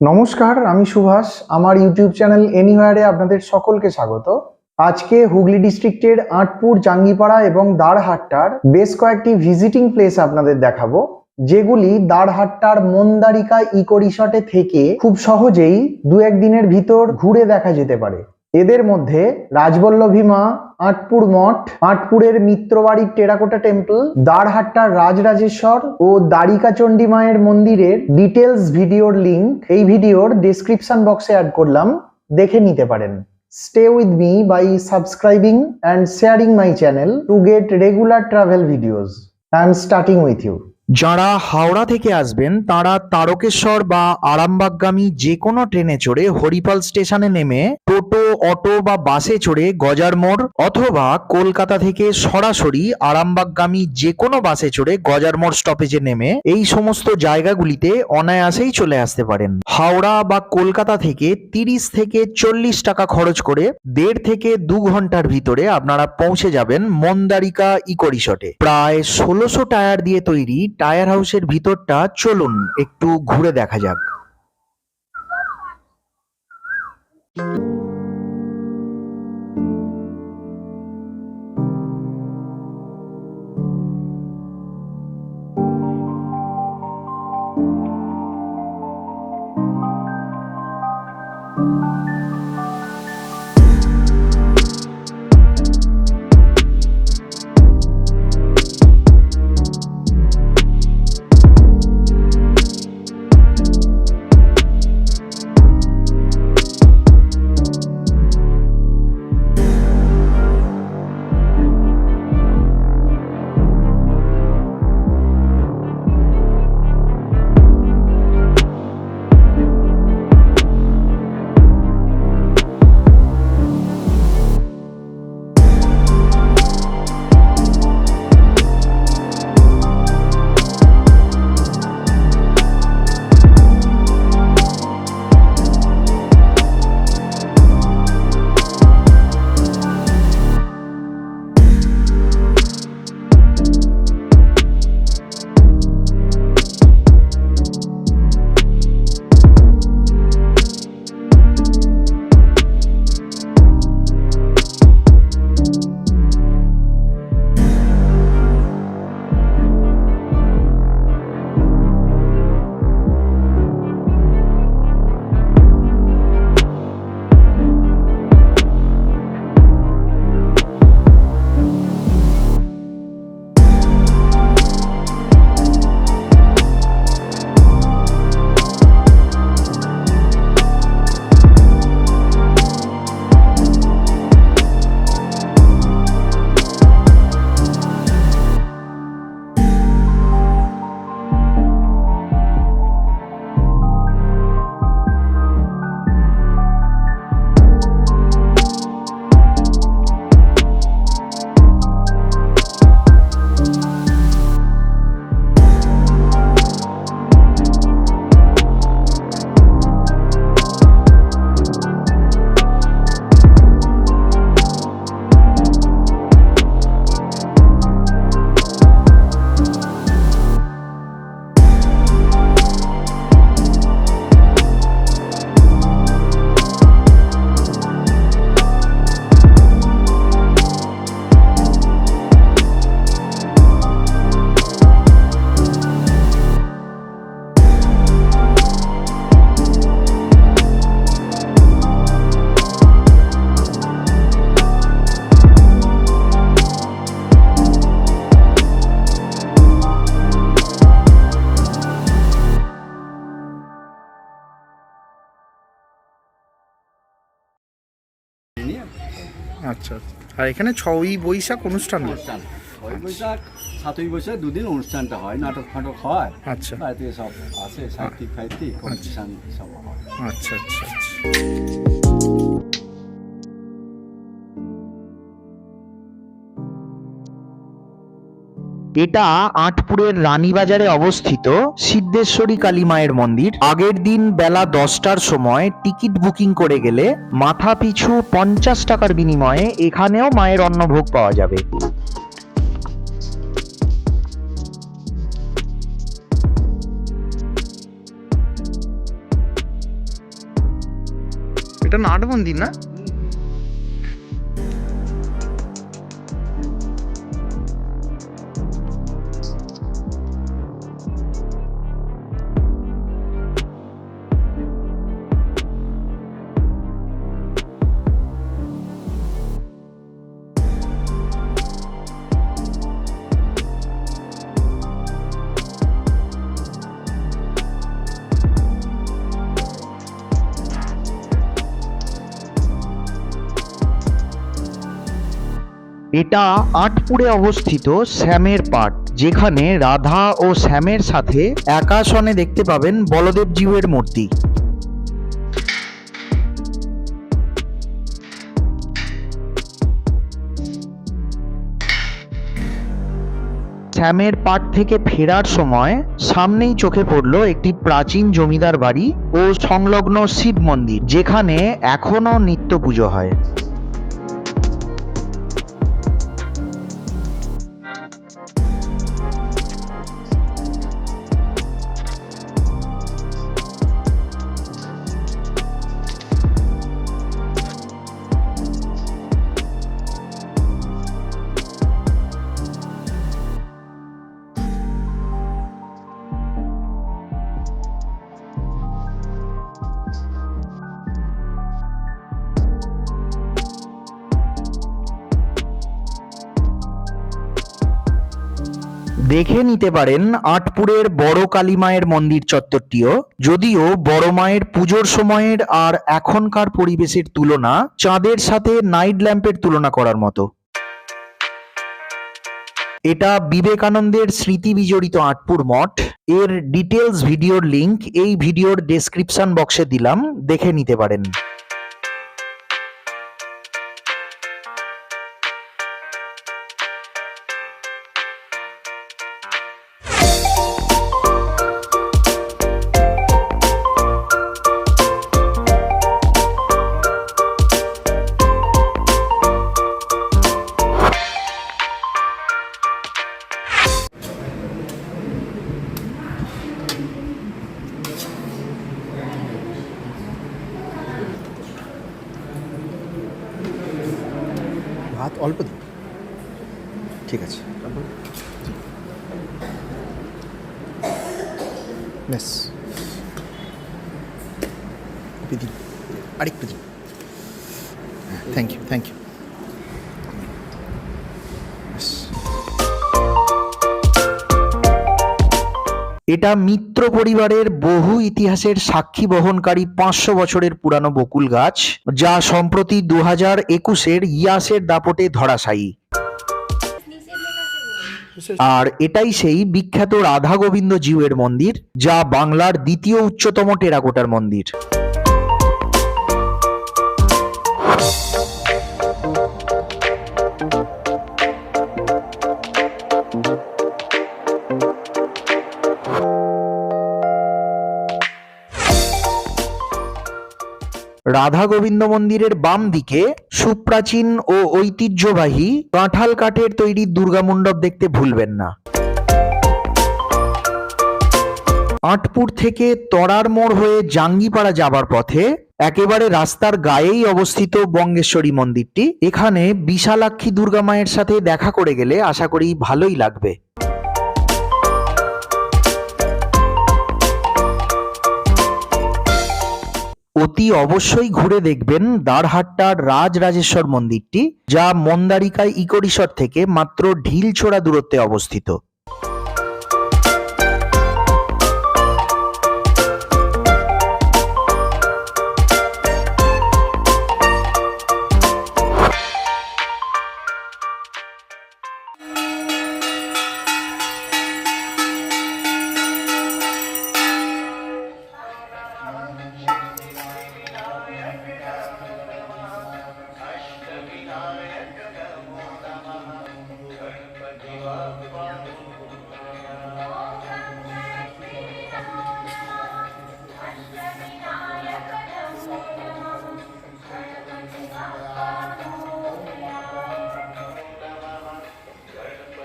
নমস্কার, আমি সুভাষ। আমার ইউটিউব চ্যানেল এনিওয়ারে আপনাদের সকলকে স্বাগত। আজকে হুগলি ডিস্ট্রিক্টের আঁটপুর, জাঙ্গিপাড়া এবং দাঁড়হাট্টার বেশ কয়েকটি ভিজিটিং প্লেস আপনাদের দেখাবো, যেগুলি দাঁড়হাট্টার মন্দারিকা ইকো রিসর্টে থেকে খুব সহজেই দু একদিনের ভিতর ঘুরে দেখা যেতে পারে। এদের মধ্যে রাজবল্লভী মা, আঁটপুর মঠ, আঁটপুরের মিত্রবাড়ির টেরাকোটা টেম্পল, দাঁড়হাট্টার রাজরাজেশ্বর ও দ্বারিকা চণ্ডী মায়ের মন্দিরের ডিটেলস ভিডিওর লিংক এই ভিডিওর ডেসক্রিপশন বক্সে অ্যাড করলাম, দেখে নিতে পারেন। Stay with me by subscribing and sharing my channel to get regular travel videos. I am starting with you. যারা হাওড়া থেকে আসবেন তারা তারকেশ্বর বা আরামবাগগামী যে কোনো ট্রেনে চড়ে হরিপাল স্টেশনে নেমে টোটো, অটো বা বাসে চড়ে গজার মোড়, অথবা কলকাতা থেকে সরাসরি আরামবাগগামী যে কোনো বাসে চড়ে গজার মোড় স্টপেজে নেমে এই সমস্ত জায়গাগুলিতে অনায়াসেই চলে আসতে পারেন। হাওড়া বা কলকাতা থেকে 30 থেকে 40 টাকা খরচ করে 1.5 থেকে 2 ঘন্টার ভিতরে আপনারা পৌঁছে যাবেন মন্দারিকা ইকো রিসর্টে। প্রায় 1600 টায়ার দিয়ে তৈরি টায়ার হাউসের ভিতরটা চলুন একটু ঘুরে দেখা যাক। আচ্ছা, আর এখানে 6ই বৈশাখ অনুষ্ঠান হয়? অনুষ্ঠান 6ই বৈশাখ 7ই বৈশাখ দুদিন অনুষ্ঠানটা হয়, নাটক ফাটক হয়। আচ্ছা বাড়িতে সব আসে, সাহিত্যিক ফাহিত্যিক কম্পিটিশন সব হয়। আচ্ছা আচ্ছা আচ্ছা। এটা আঁটপুরের রানীবাজারে অবস্থিত সিদ্ধেশ্বরী কালী মায়ের মন্দির। আগের দিন বেলা 10টার সময় টিকিট বুকিং করে গেলে মাথা পিছু 50 টাকার বিনিময়ে এখানেও মায়ের অন্নভোগ পাওয়া যাবে। এটা নাট মন্দির না? এটা আটপুরে অবস্থিত শ্যামের পাট, যেখানে রাধা ও শ্যামের সাথে একাসনে দেখতে পাবেন বলদেব জিউয়ের মূর্তি। শ্যামের পাট থেকে ফেরার সময় সামনেই চোখে পড়ল একটি প্রাচীন জমিদার বাড়ি ও সংলগ্ন শিব মন্দির, যেখানে এখনো নিত্য পুজো হয়। দেখে নিতে পারেন আটপুরের বড় কালী মায়ের মন্দির চত্বরটিও, যদিও বড় মায়ের পুজোর সময়ের আর এখনকার পরিবেশের তুলনা চাঁদের সাথে নাইট ল্যাম্পের তুলনা করার মতো। এটা বিবেকানন্দের স্মৃতি বিজড়িত আটপুর মঠ। এর ডিটেলস ভিডিওর লিংক এই ভিডিওর ডেসক্রিপশন বক্সে দিলাম, দেখে নিতে পারেন। ভাত অল্প দিন, ঠিক আছে। ব্যাস দিন, আরেকটু দিন। Thank you, thank you. এটা মিত্র পরিবারের বহু ইতিহাসের সাক্ষী বহনকারী 500 বছরের পুরানো বকুল গাছ, যা সম্প্রতি 2021-এর ইয়াসের দাপটে ধরাশায়ী। আর এটাই সেই বিখ্যাত রাধা গোবিন্দ জিউয়ের মন্দির, যা বাংলার দ্বিতীয় উচ্চতম টেরাকোটার মন্দির। রাধা গোবিন্দ মন্দিরের বাম দিকে সুপ্রাচীন ও ঐতিহ্যবাহী কাঁঠাল কাঠের তৈরি দুর্গা মণ্ডপ দেখতে ভুলবেন না। আটপুর থেকে তরার মোড় হয়ে জাঙ্গিপাড়া যাবার পথে একেবারে রাস্তার গায়েই অবস্থিত বঙ্গেশ্বরী মন্দিরটি। এখানে বিশালাক্ষী দুর্গা মায়ের সাথে দেখা করে গেলে আশা করি ভালোই লাগবে। অতি অবশ্যই ঘুরে দেখবেন দারহাট্টার রাজরাজেশ্বর মন্দিরটি, যা মন্দারিকায় ইকো রিসর্ট থেকে মাত্র ঢিলছোড়া দূরত্বে অবস্থিত।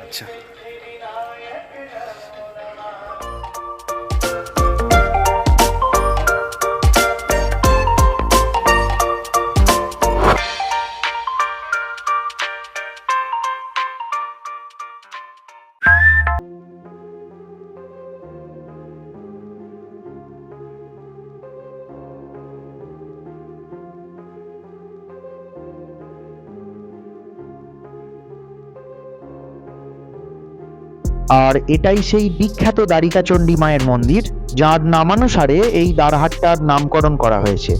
আচ্ছা, আর এটাই সেই বিখ্যাত দ্বারিকাচণ্ডী মায়ের মন্দির, যার নামানুসারে এই দ্বারহাটটার নামকরণ করা হয়েছে।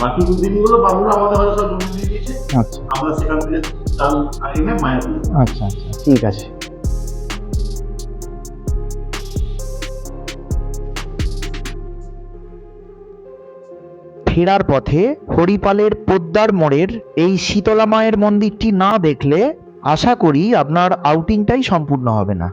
বাকি দিনগুলো বাবুরা আমাদের হয়তো সব জমি দিয়ে দিয়েছে, আচ্ছা আমরা সেখান থেকে চাল এনে মায়ের পুজো করি। আচ্ছা আচ্ছা, ঠিক আছে। ফেরার পথে হরিপালের পোদ্দার মোড়ের এই শীতলা মায়ের মন্দিরটি না দেখলে আশা করি আপনার আউটিংটাই সম্পূর্ণ হবে না।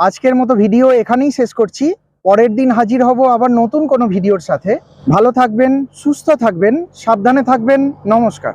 আজকের মতো ভিডিও এখানেই শেষ করছি। পরের দিন হাজির হব আবার নতুন কোনো ভিডিওর সাথে। ভালো থাকবেন, সুস্থ থাকবেন, সাবধানে থাকবেন। নমস্কার।